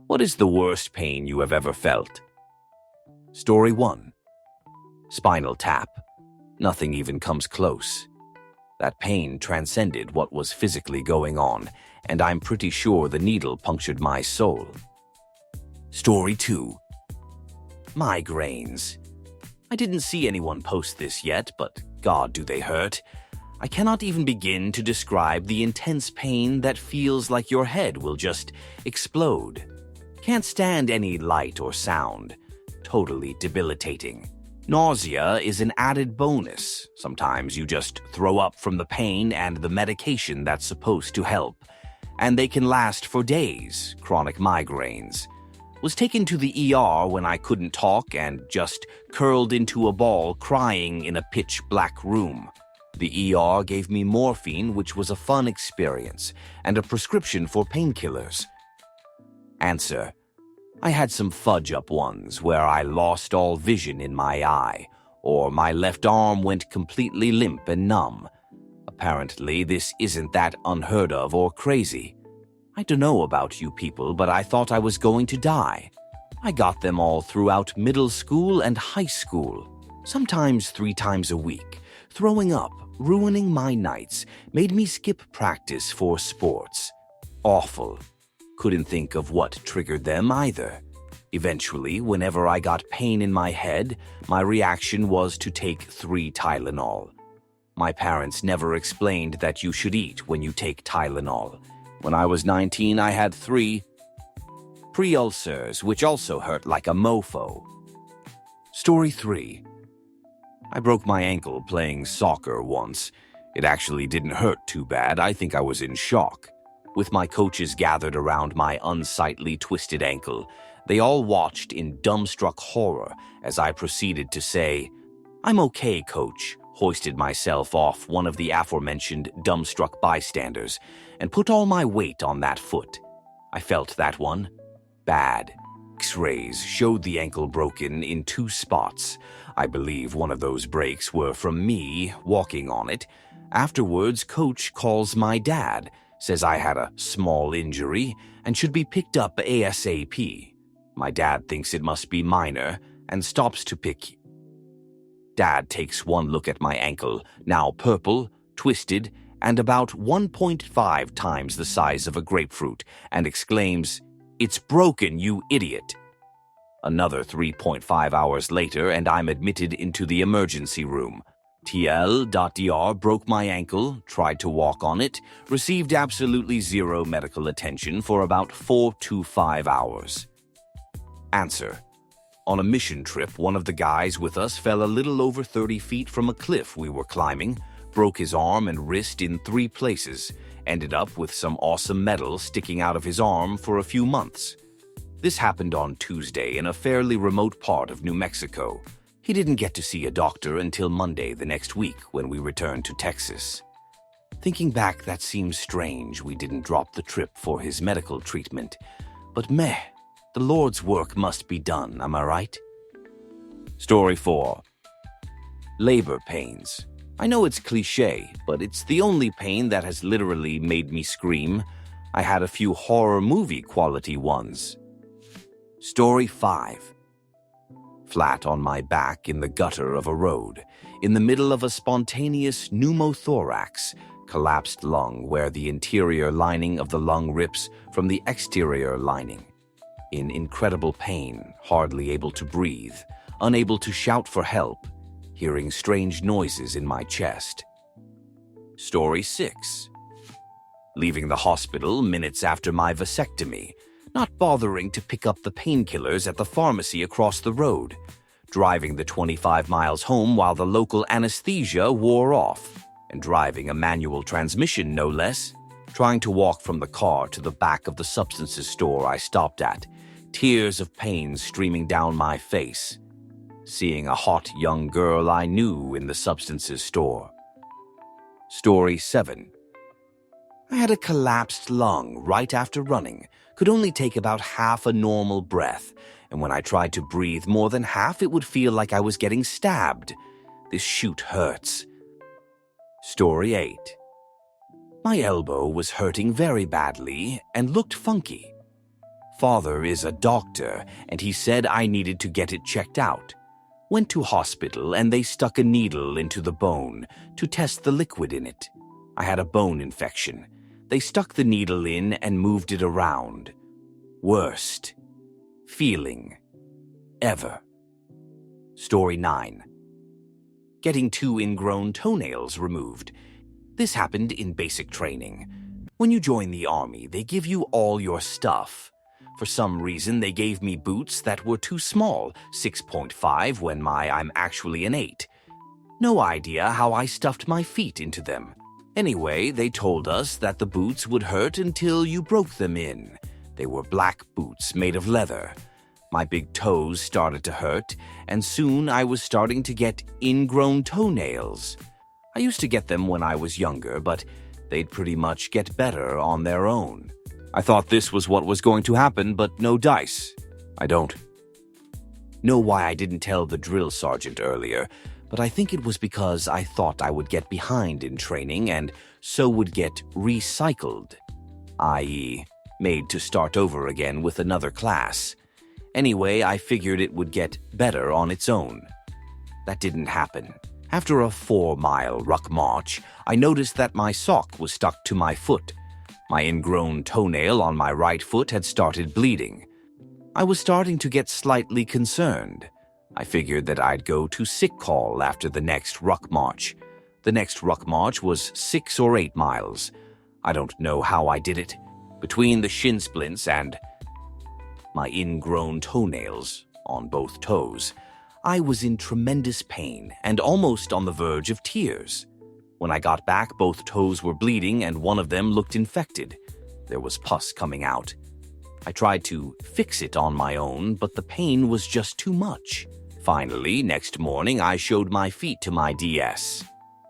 What is the worst pain you have ever felt? Story 1. Spinal tap. Nothing even comes close. That pain transcended what was physically going on, and I'm pretty sure the needle punctured my soul. Story 2. Migraines. I didn't see anyone post this yet, but God, do they hurt. I cannot even begin to describe the intense pain that feels like your head will just explode. Can't stand any light or sound. Totally debilitating. Nausea is an added bonus. Sometimes you just throw up from the pain and the medication that's supposed to help. And they can last for days, chronic migraines. Was taken to the ER when I couldn't talk and just curled into a ball crying in a pitch-black room. The ER gave me morphine, which was a fun experience, and a prescription for painkillers. Answer. I had some fudge-up ones where I lost all vision in my eye, or my left arm went completely limp and numb. Apparently, this isn't that unheard of or crazy. I don't know about you people, but I thought I was going to die. I got them all throughout middle school and high school, sometimes 3 times a week. Throwing up, ruining my nights, made me skip practice for sports. Awful. Couldn't think of what triggered them either. Eventually, whenever I got pain in my head, my reaction was to take 3 Tylenol. My parents never explained that you should eat when you take Tylenol. When I was 19, I had 3 pre-ulcers, which also hurt like a mofo. Story 3. I broke my ankle playing soccer once. It actually didn't hurt too bad. I think I was in shock. With my coaches gathered around my unsightly twisted ankle, they all watched in dumbstruck horror as I proceeded to say, "I'm okay, coach," hoisted myself off one of the aforementioned dumbstruck bystanders, and put all my weight on that foot. I felt that one. Bad. X-rays showed the ankle broken in 2 spots. I believe one of those breaks were from me walking on it. Afterwards, coach calls my dad, says I had a small injury and should be picked up ASAP. My dad thinks it must be minor and stops to pick. Dad takes one look at my ankle, now purple, twisted, and about 1.5 times the size of a grapefruit, and exclaims, "It's broken, you idiot." Another 3.5 hours later, and I'm admitted into the emergency room. TL.DR broke my ankle, tried to walk on it, received absolutely 0 medical attention for about 4 to 5 hours. Answer. On a mission trip, one of the guys with us fell a little over 30 feet from a cliff we were climbing, broke his arm and wrist in 3 places, ended up with some awesome metal sticking out of his arm for a few months. This happened on Tuesday in a fairly remote part of New Mexico. He didn't get to see a doctor until Monday the next week when we returned to Texas. Thinking back, that seems strange we didn't drop the trip for his medical treatment. But meh, the Lord's work must be done, am I right? Story 4. Labor pains. I know it's cliché, but it's the only pain that has literally made me scream. I had a few horror movie quality ones. Story 5. Flat on my back in the gutter of a road, in the middle of a spontaneous pneumothorax, collapsed lung where the interior lining of the lung rips from the exterior lining. In incredible pain, hardly able to breathe, unable to shout for help, hearing strange noises in my chest. Story 6. Leaving the hospital minutes after my vasectomy, not bothering to pick up the painkillers at the pharmacy across the road, driving the 25 miles home while the local anesthesia wore off, and driving a manual transmission no less, trying to walk from the car to the back of the substances store I stopped at, tears of pain streaming down my face, seeing a hot young girl I knew in the substances store. Story 7. I had a collapsed lung right after running, could only take about half a normal breath, and when I tried to breathe more than half, it would feel like I was getting stabbed. This shoot hurts. Story 8. My elbow was hurting very badly and looked funky. Father is a doctor, and he said I needed to get it checked out. Went to hospital, and they stuck a needle into the bone to test the liquid in it. I had a bone infection. They stuck the needle in and moved it around. Worst feeling ever. Story 9. Getting 2 ingrown toenails removed. This happened in basic training. When you join the army, they give you all your stuff. For some reason, they gave me boots that were too small, 6.5 when I'm actually an 8. No idea how I stuffed my feet into them. Anyway, they told us that the boots would hurt until you broke them in. They were black boots made of leather. My big toes started to hurt, and soon I was starting to get ingrown toenails. I used to get them when I was younger, but they'd pretty much get better on their own. I thought this was what was going to happen, but no dice. I don't know why I didn't tell the drill sergeant earlier, but I think it was because I thought I would get behind in training and so would get recycled, i.e., made to start over again with another class. Anyway, I figured it would get better on its own. That didn't happen. After a 4-mile ruck march, I noticed that my sock was stuck to my foot. My ingrown toenail on my right foot had started bleeding. I was starting to get slightly concerned. I figured that I'd go to sick call after the next ruck march. The next ruck march was 6 or 8 miles. I don't know how I did it. Between the shin splints and my ingrown toenails on both toes, I was in tremendous pain and almost on the verge of tears. When I got back, both toes were bleeding and one of them looked infected. There was pus coming out. I tried to fix it on my own, but the pain was just too much. Finally, next morning, I showed my feet to my DS.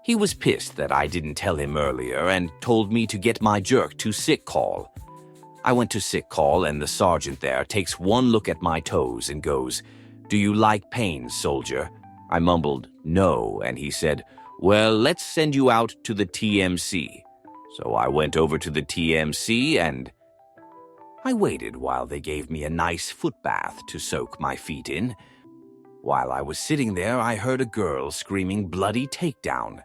He was pissed that I didn't tell him earlier and told me to get my jerk to sick call. I went to sick call and the sergeant there takes one look at my toes and goes, "Do you like pain, soldier?" I mumbled, "No," and he said, "Well, let's send you out to the TMC." So I went over to the TMC and I waited while they gave me a nice foot bath to soak my feet in. While I was sitting there, I heard a girl screaming bloody takedown.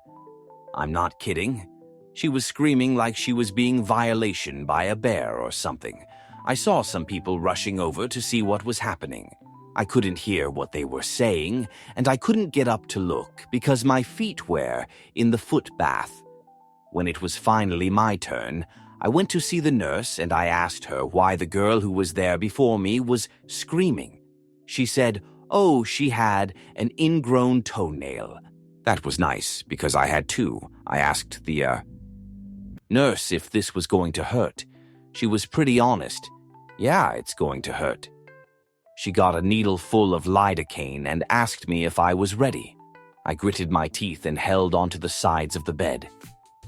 I'm not kidding. She was screaming like she was being violated by a bear or something. I saw some people rushing over to see what was happening. I couldn't hear what they were saying, and I couldn't get up to look because my feet were in the foot bath. When it was finally my turn, I went to see the nurse and I asked her why the girl who was there before me was screaming. She said, "Oh, she had an ingrown toenail." That was nice because I had 2. I asked the nurse if this was going to hurt. She was pretty honest. "Yeah, it's going to hurt." She got a needle full of lidocaine and asked me if I was ready. I gritted my teeth and held onto the sides of the bed.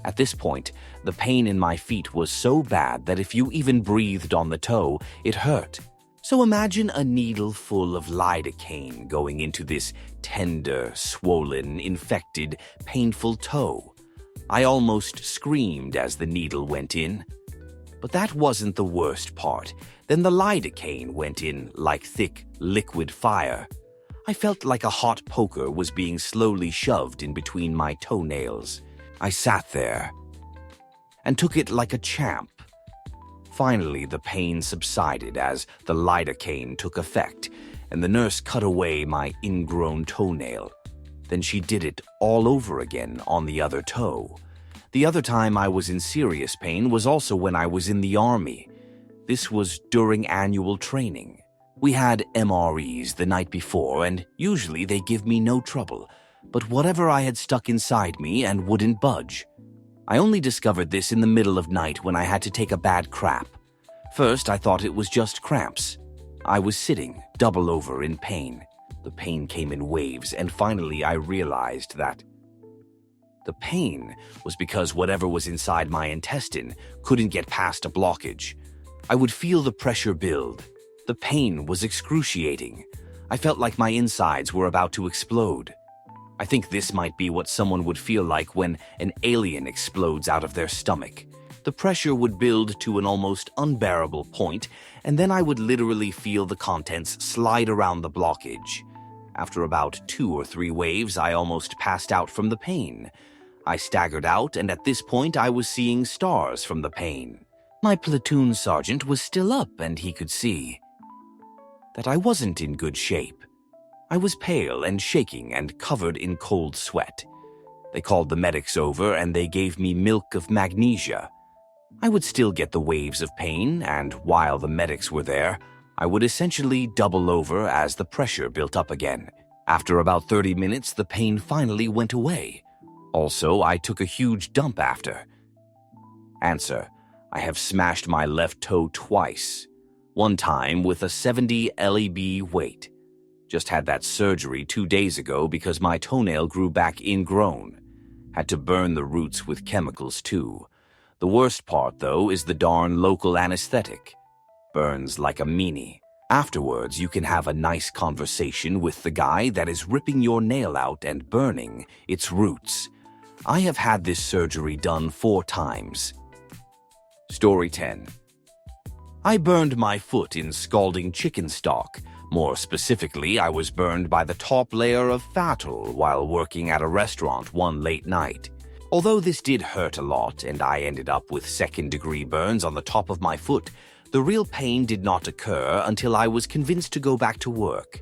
At this point, the pain in my feet was so bad that if you even breathed on the toe, it hurt. So imagine a needle full of lidocaine going into this tender, swollen, infected, painful toe. I almost screamed as the needle went in. But that wasn't the worst part. Then the lidocaine went in like thick, liquid fire. I felt like a hot poker was being slowly shoved in between my toenails. I sat there and took it like a champ. Finally, the pain subsided as the lidocaine took effect, and the nurse cut away my ingrown toenail. Then she did it all over again on the other toe. The other time I was in serious pain was also when I was in the army. This was during annual training. We had MREs the night before, and usually they give me no trouble, but whatever I had stuck inside me and wouldn't budge. I only discovered this in the middle of night when I had to take a bad crap. First, I thought it was just cramps. I was sitting, double over in pain. The pain came in waves, and finally I realized that the pain was because whatever was inside my intestine couldn't get past a blockage. I would feel the pressure build. The pain was excruciating. I felt like my insides were about to explode. I think this might be what someone would feel like when an alien explodes out of their stomach. The pressure would build to an almost unbearable point, and then I would literally feel the contents slide around the blockage. After about 2 or 3 waves, I almost passed out from the pain. I staggered out, and at this point I was seeing stars from the pain. My platoon sergeant was still up, and he could see that I wasn't in good shape. I was pale and shaking and covered in cold sweat. They called the medics over, and they gave me milk of magnesia. I would still get the waves of pain, and while the medics were there, I would essentially double over as the pressure built up again. After about 30 minutes, the pain finally went away. Also, I took a huge dump after. Answer: I have smashed my left toe twice. One time with a 70 lb weight. Just had that surgery 2 days ago because my toenail grew back ingrown. Had to burn the roots with chemicals too. The worst part, though, is the darn local anesthetic. Burns like a meanie. Afterwards, you can have a nice conversation with the guy that is ripping your nail out and burning its roots. I have had this surgery done 4 times. Story 10. I burned my foot in scalding chicken stock. More specifically, I was burned by the top layer of fattle while working at a restaurant one late night. Although this did hurt a lot and I ended up with second-degree burns on the top of my foot, the real pain did not occur until I was convinced to go back to work.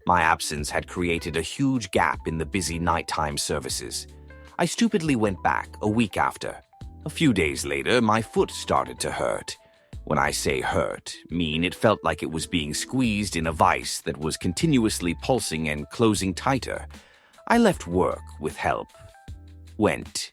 My absence had created a huge gap in the busy nighttime services. I stupidly went back a week after. A few days later, my foot started to hurt. When I say hurt, mean it felt like it was being squeezed in a vice that was continuously pulsing and closing tighter. I left work with help. Went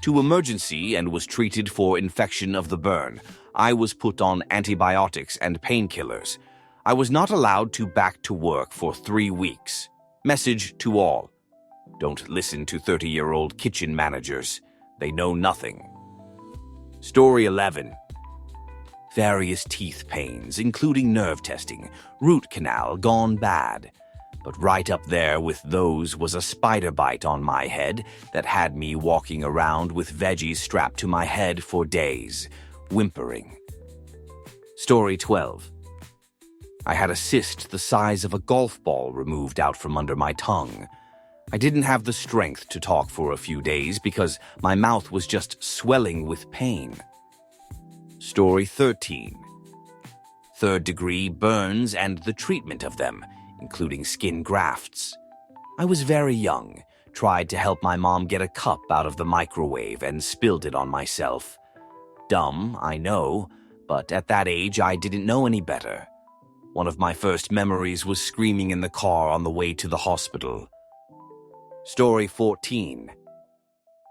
to emergency and was treated for infection of the burn. I was put on antibiotics and painkillers. I was not allowed to back to work for 3 weeks. Message to all: don't listen to 30-year-old kitchen managers. They know nothing. Story 11. Various teeth pains, including nerve testing, root canal gone bad. But right up there with those was a spider bite on my head that had me walking around with veggies strapped to my head for days, whimpering. Story 12. I had a cyst the size of a golf ball removed out from under my tongue. I didn't have the strength to talk for a few days because my mouth was just swelling with pain. Story 13. Third-degree burns and the treatment of them, including skin grafts. I was very young, tried to help my mom get a cup out of the microwave and spilled it on myself. Dumb, I know, but at that age I didn't know any better. One of my first memories was screaming in the car on the way to the hospital. Story 14.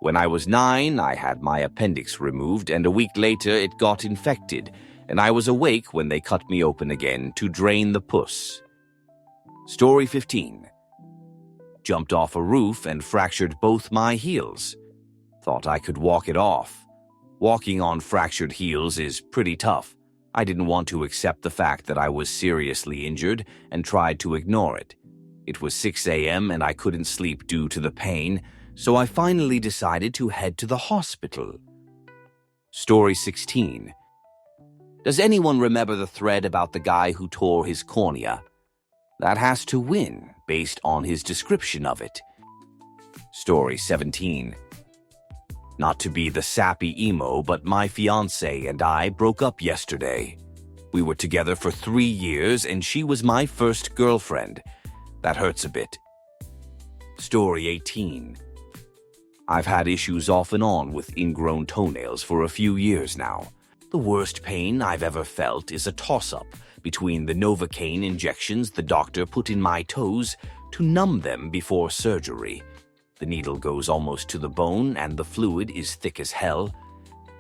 When I was 9, I had my appendix removed, and a week later it got infected, and I was awake when they cut me open again to drain the pus. Story 15. Jumped off a roof and fractured both my heels. Thought I could walk it off. Walking on fractured heels is pretty tough. I didn't want to accept the fact that I was seriously injured and tried to ignore it. It was 6 a.m. and I couldn't sleep due to the pain, so I finally decided to head to the hospital. Story 16. Does anyone remember the thread about the guy who tore his cornea? That has to win, based on his description of it. Story 17. Not to be the sappy emo, but my fiancé and I broke up yesterday. We were together for 3 years, and she was my first girlfriend. That hurts a bit. Story 18. I've had issues off and on with ingrown toenails for a few years now. The worst pain I've ever felt is a toss-up between the Novocaine injections the doctor put in my toes to numb them before surgery. The needle goes almost to the bone and the fluid is thick as hell.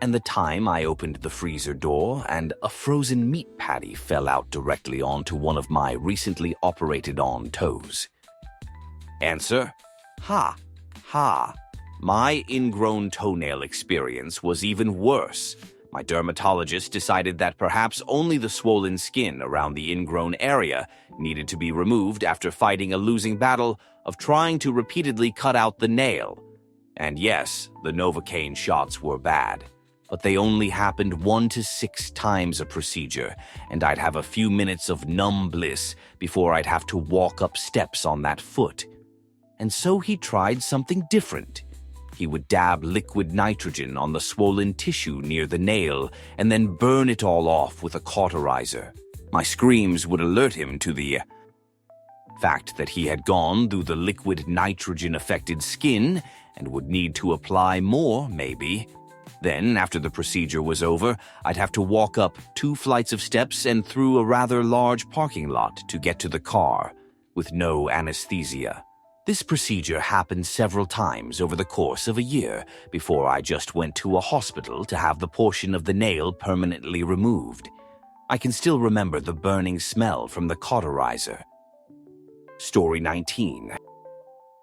And the time I opened the freezer door and a frozen meat patty fell out directly onto one of my recently operated on toes. Answer: ha, ha. My ingrown toenail experience was even worse. My dermatologist decided that perhaps only the swollen skin around the ingrown area needed to be removed after fighting a losing battle of trying to repeatedly cut out the nail. And yes, the Novocaine shots were bad. but they only happened 1 to 6 times a procedure, and I'd have a few minutes of numb bliss before I'd have to walk up steps on that foot. And so he tried something different. He would dab liquid nitrogen on the swollen tissue near the nail and then burn it all off with a cauterizer. My screams would alert him to the fact that he had gone through the liquid nitrogen-affected skin and would need to apply more, maybe. Then, after the procedure was over, I'd have to walk up 2 flights of steps and through a rather large parking lot to get to the car, with no anesthesia. This procedure happened several times over the course of a year before I just went to a hospital to have the portion of the nail permanently removed. I can still remember the burning smell from the cauterizer. Story 19.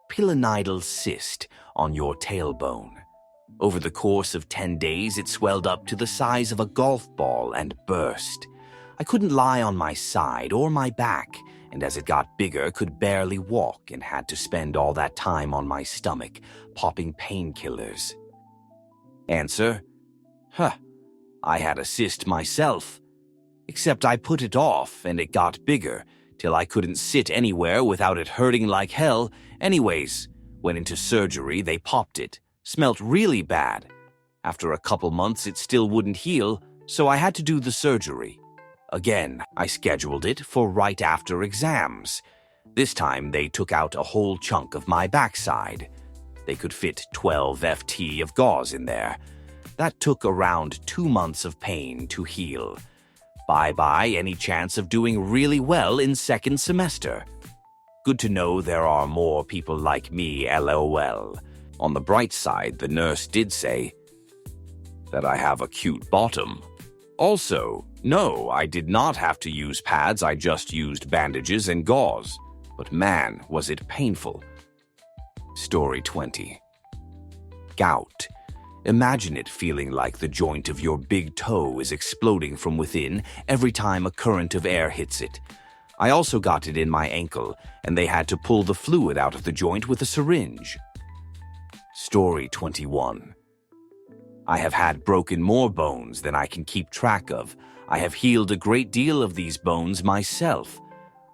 Pilonidal cyst on your tailbone. Over the course of 10 days, it swelled up to the size of a golf ball and burst. I couldn't lie on my side or my back, and as it got bigger, could barely walk and had to spend all that time on my stomach, popping painkillers. Answer: I had a cyst myself. Except I put it off and it got bigger, till I couldn't sit anywhere without it hurting like hell. Anyways, went into surgery, they popped it. Smelt really bad. After a couple months, it still wouldn't heal, so I had to do the surgery. Again, I scheduled it for right after exams. This time, they took out a whole chunk of my backside. They could fit 12 FT of gauze in there. That took around 2 months of pain to heal. Bye-bye any chance of doing really well in second semester. Good to know there are more people like me, LOL. On the bright side, the nurse did say that I have a cute bottom. Also, no, I did not have to use pads, I just used bandages and gauze. But man, was it painful. Story 20. Gout. Imagine it feeling like the joint of your big toe is exploding from within every time a current of air hits it. I also got it in my ankle, and they had to pull the fluid out of the joint with a syringe. Story 21. I have had broken more bones than I can keep track of. I have healed a great deal of these bones myself.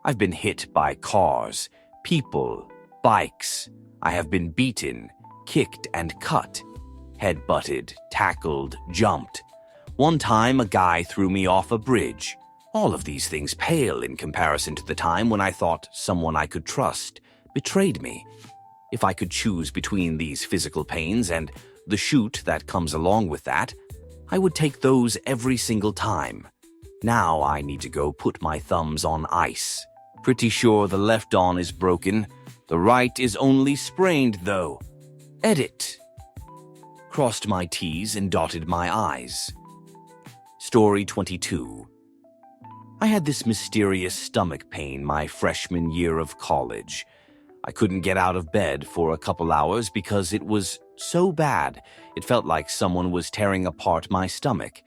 I've been hit by cars, people, bikes. I have been beaten, kicked and cut. Head-butted, tackled, jumped. One time, a guy threw me off a bridge. All of these things pale in comparison to the time when I thought someone I could trust betrayed me. If I could choose between these physical pains and the shoot that comes along with that, I would take those every single time. Now I need to go put my thumbs on ice. Pretty sure the left arm is broken. The right is only sprained, though. Edit. Crossed my T's and dotted my I's. Story 22. I had this mysterious stomach pain my freshman year of college. I couldn't get out of bed for a couple hours because it was so bad, it felt like someone was tearing apart my stomach.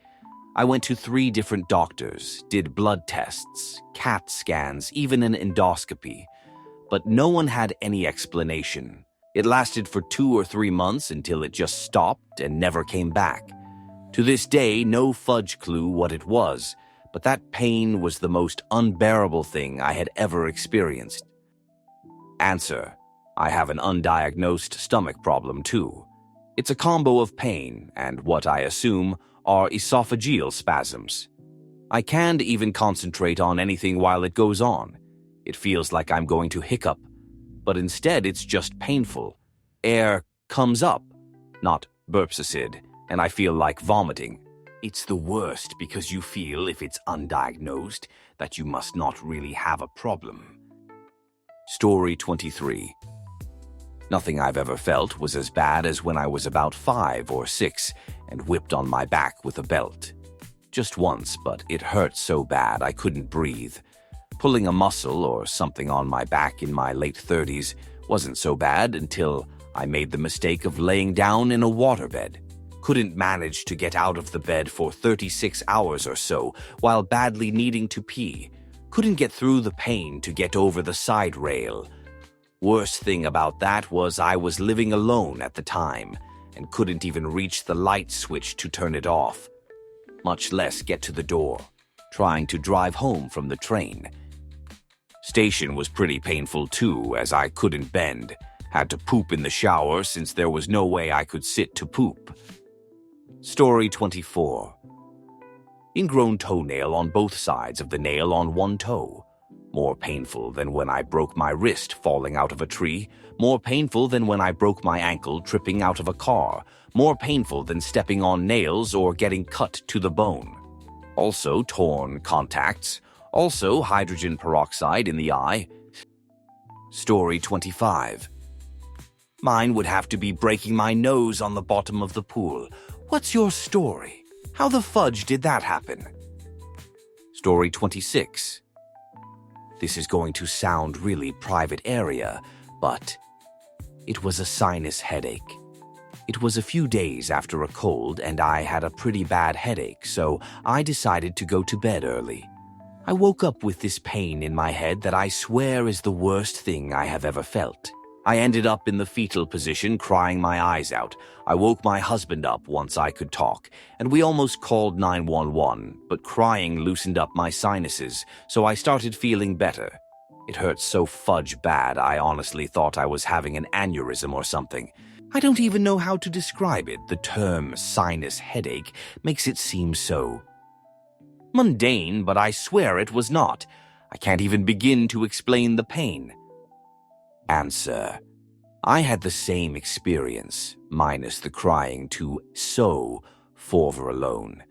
I went to 3 different doctors, did blood tests, CAT scans, even an endoscopy. But no one had any explanation. It lasted for 2 or 3 months until it just stopped and never came back. To this day, no fudge clue what it was, but that pain was the most unbearable thing I had ever experienced. Answer: I have an undiagnosed stomach problem too. It's a combo of pain and what I assume are esophageal spasms. I can't even concentrate on anything while it goes on. It feels like I'm going to hiccup, but instead it's just painful. Air comes up, not burpsicid, and I feel like vomiting. It's the worst because you feel, if it's undiagnosed, that you must not really have a problem. Story 23. Nothing I've ever felt was as bad as when I was about 5 or 6 and whipped on my back with a belt. Just once, but it hurt so bad I couldn't breathe. Pulling a muscle or something on my back in my late 30s wasn't so bad until I made the mistake of laying down in a waterbed. Couldn't manage to get out of the bed for 36 hours or so while badly needing to pee. Couldn't get through the pain to get over the side rail. Worst thing about that was I was living alone at the time, and couldn't even reach the light switch to turn it off, much less get to the door, trying to drive home from the train. Station was pretty painful too, as I couldn't bend, had to poop in the shower since there was no way I could sit to poop. Story 24. Ingrown toenail on both sides of the nail on one toe. More painful than when I broke my wrist falling out of a tree. More painful than when I broke my ankle tripping out of a car. More painful than stepping on nails or getting cut to the bone. Also torn contacts. Also hydrogen peroxide in the eye. Story 25. Mine would have to be breaking my nose on the bottom of the pool. What's your story? How the fudge did that happen? Story 26. This is going to sound really private area, but it was a sinus headache. It was a few days after a cold and I had a pretty bad headache, so I decided to go to bed early. I woke up with this pain in my head that I swear is the worst thing I have ever felt. I ended up in the fetal position, crying my eyes out. I woke my husband up once I could talk, and we almost called 911, but crying loosened up my sinuses, so I started feeling better. It hurt so fudge bad I honestly thought I was having an aneurysm or something. I don't even know how to describe it. The term sinus headache makes it seem so mundane, but I swear it was not. I can't even begin to explain the pain. Answer. I had the same experience, minus the crying to so forver alone.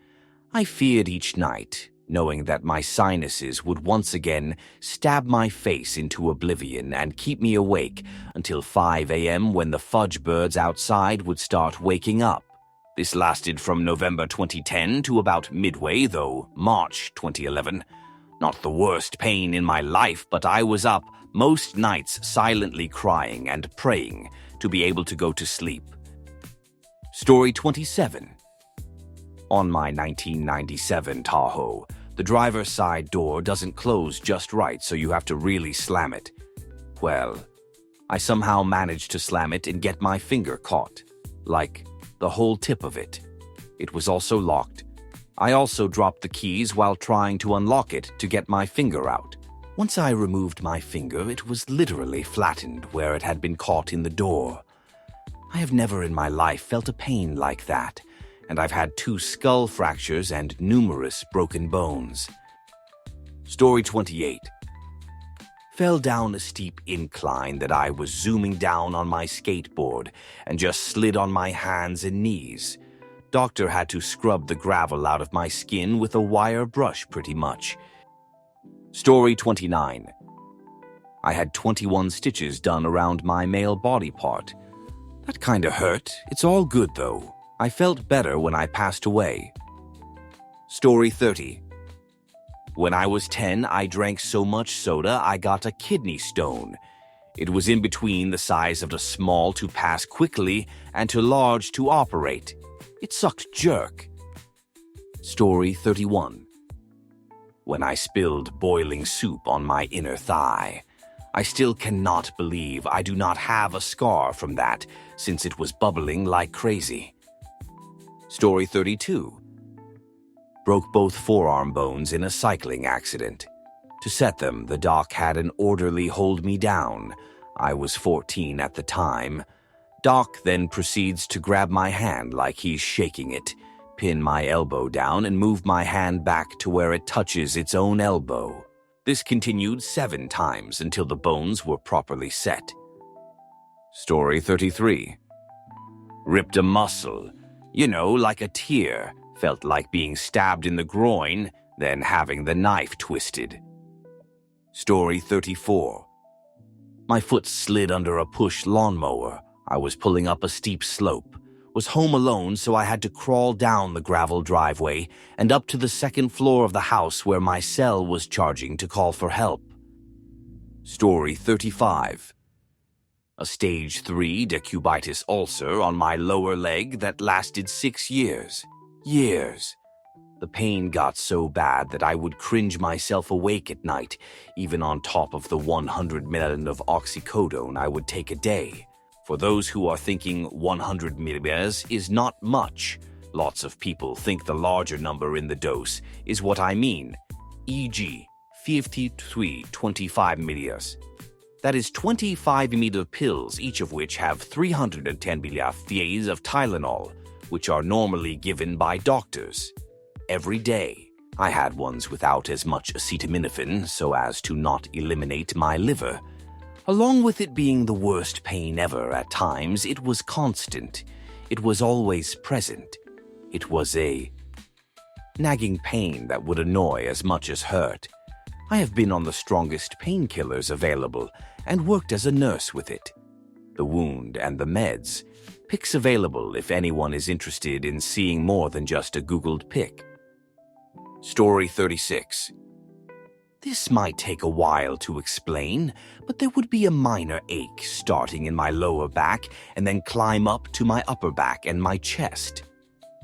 I feared each night, knowing that my sinuses would once again stab my face into oblivion and keep me awake until 5 a.m. when the fudge birds outside would start waking up. This lasted from November 2010 to about midway, though, March 2011. Not the worst pain in my life, but I was up most nights silently crying and praying to be able to go to sleep. Story 27. On my 1997 Tahoe, the driver's side door doesn't close just right, so you have to really slam it. Well, I somehow managed to slam it and get my finger caught. Like, the whole tip of it. It was also locked. I also dropped the keys while trying to unlock it to get my finger out. Once I removed my finger, it was literally flattened where it had been caught in the door. I have never in my life felt a pain like that, and I've had 2 skull fractures and numerous broken bones. Story 28. Fell down a steep incline that I was zooming down on my skateboard and just slid on my hands and knees. Doctor had to scrub the gravel out of my skin with a wire brush pretty much. Story 29. I had 21 stitches done around my male body part. That kinda hurt. It's all good though. I felt better when I passed away. Story 30. When I was 10, I drank so much soda I got a kidney stone. It was in between the size of a small to pass quickly and too large to operate. It sucked jerk. Story 31. When I spilled boiling soup on my inner thigh. I still cannot believe I do not have a scar from that, since it was bubbling like crazy. Story 32. Broke both forearm bones in a cycling accident. To set them, the doc had an orderly hold me down. I was 14 at the time. Doc then proceeds to grab my hand like he's shaking it, pin my elbow down and move my hand back to where it touches its own elbow. This continued 7 times until the bones were properly set. Story 33. Ripped a muscle. You know, like a tear. Felt like being stabbed in the groin, then having the knife twisted. Story 34. My foot slid under a push lawnmower. I was pulling up a steep slope. Was home alone, so I had to crawl down the gravel driveway and up to the 2nd floor of the house where my cell was charging to call for help. Story 35. A stage 3 decubitus ulcer on my lower leg that lasted 6 years. The pain got so bad that I would cringe myself awake at night, even on top of the 100 ml of oxycodone I would take a day. For those who are thinking 100 millimeters is not much, lots of people think the larger number in the dose is what I mean, e.g. 5325 millimeters. That is 25 millimeter pills, each of which have 310 milligrams of Tylenol, which are normally given by doctors. Every day, I had ones without as much acetaminophen so as to not eliminate my liver. Along with it being the worst pain ever at times, it was constant. It was always present. It was a nagging pain that would annoy as much as hurt. I have been on the strongest painkillers available and worked as a nurse with it. The wound and the meds. Pics available if anyone is interested in seeing more than just a Googled pic. Story 36. This might take a while to explain, but there would be a minor ache starting in my lower back and then climb up to my upper back and my chest.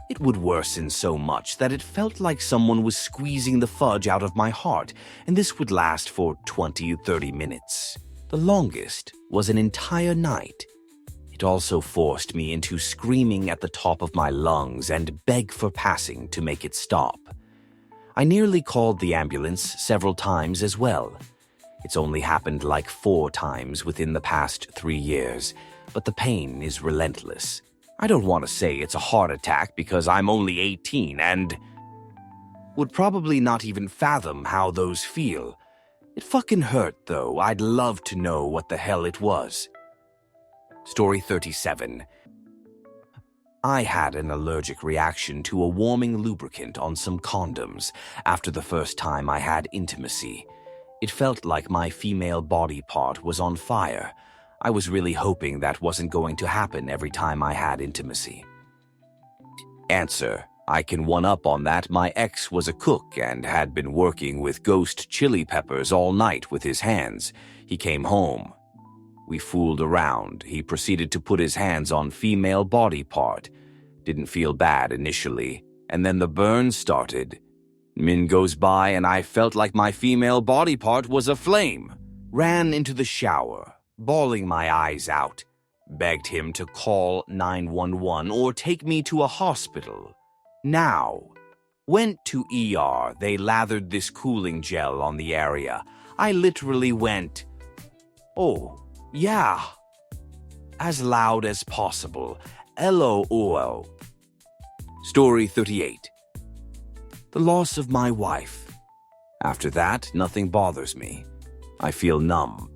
It would worsen so much that it felt like someone was squeezing the fudge out of my heart, and this would last for 20 or 30 minutes. The longest was an entire night. It also forced me into screaming at the top of my lungs and beg for passing to make it stop. I nearly called the ambulance several times as well. It's only happened like 4 times within the past 3 years, but the pain is relentless. I don't want to say it's a heart attack because I'm only 18 and would probably not even fathom how those feel. It fucking hurt though. I'd love to know what the hell it was. Story 37. I had an allergic reaction to a warming lubricant on some condoms after the first time I had intimacy. It felt like my female body part was on fire. I was really hoping that wasn't going to happen every time I had intimacy. Answer. I can one-up on that. My ex was a cook and had been working with ghost chili peppers all night with his hands. He came home. We fooled around. He proceeded to put his hands on female body part. Didn't feel bad initially, and then the burn started. Min goes by and I felt like my female body part was aflame. Ran into the shower, bawling my eyes out. Begged him to call 911 or take me to a hospital. Now. Went to ER. They lathered this cooling gel on the area. I literally went, "Oh, yeah." As loud as possible. LOL. Story 38. The loss of my wife. After that, nothing bothers me. I feel numb.